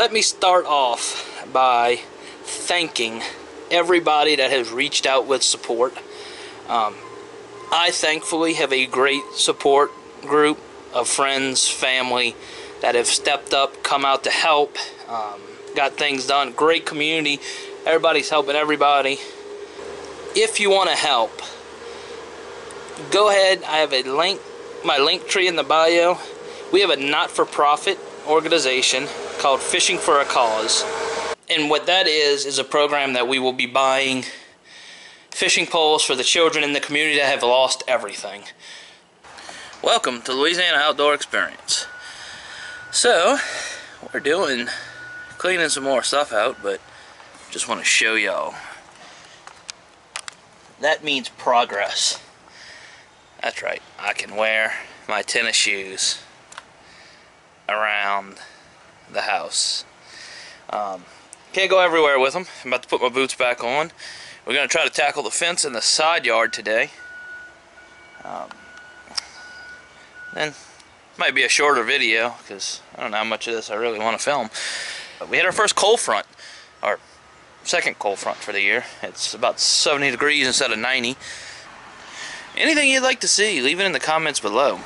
Let me start off by thanking everybody that has reached out with support. I thankfully have a great support group of friends, family that have stepped up, come out to help, got things done. Great community. Everybody's helping everybody. If you want to help, go ahead. I have a link, my Linktree in the bio. We have a not-for-profit organization called Fishing for a Cause. And what that is a program that we will be buying fishing poles for the children in the community that have lost everything. Welcome to Louisiana Outdoor Experience. So, we're doing cleaning some more stuff out, but just want to show y'all. That means progress. That's right, I can wear my tennis shoes around the house. Can't go everywhere with them. I'm about to put my boots back on. We're going to try to tackle the fence in the side yard today. And might be a shorter video because I don't know how much of this I really want to film. But we had our first cold front, our second cold front for the year. It's about 70 degrees instead of 90. Anything you'd like to see, leave it in the comments below.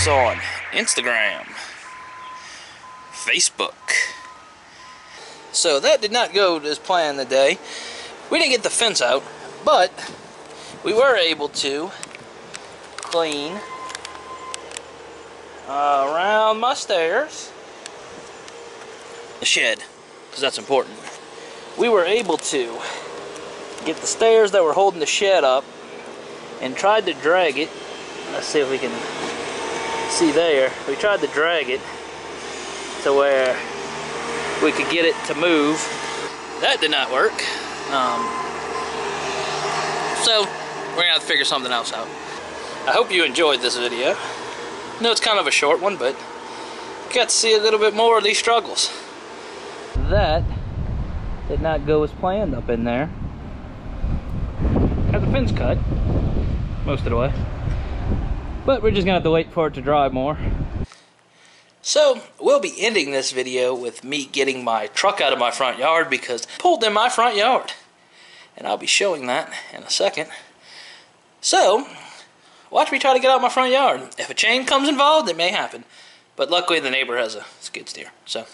On Instagram, Facebook. So that did not go as planned today. We didn't get the fence out, but we were able to clean around my stairs, the shed, because that's important. We were able to get the stairs that were holding the shed up and tried to drag it. Let's see if we can see there. We tried to drag it to where we could get it to move. That did not work. So we're gonna have to figure something else out. I hope you enjoyed this video. I know it's kind of a short one, but you got to see a little bit more of these struggles. That did not go as planned up in there. Got the fence cut most of the way. But we're just gonna have to wait for it to dry more. So we'll be ending this video with me getting my truck out of my front yard because I pulled in my front yard. And I'll be showing that in a second. So watch me try to get out my front yard. If a chain comes involved, it may happen. But luckily the neighbor has a skid steer. So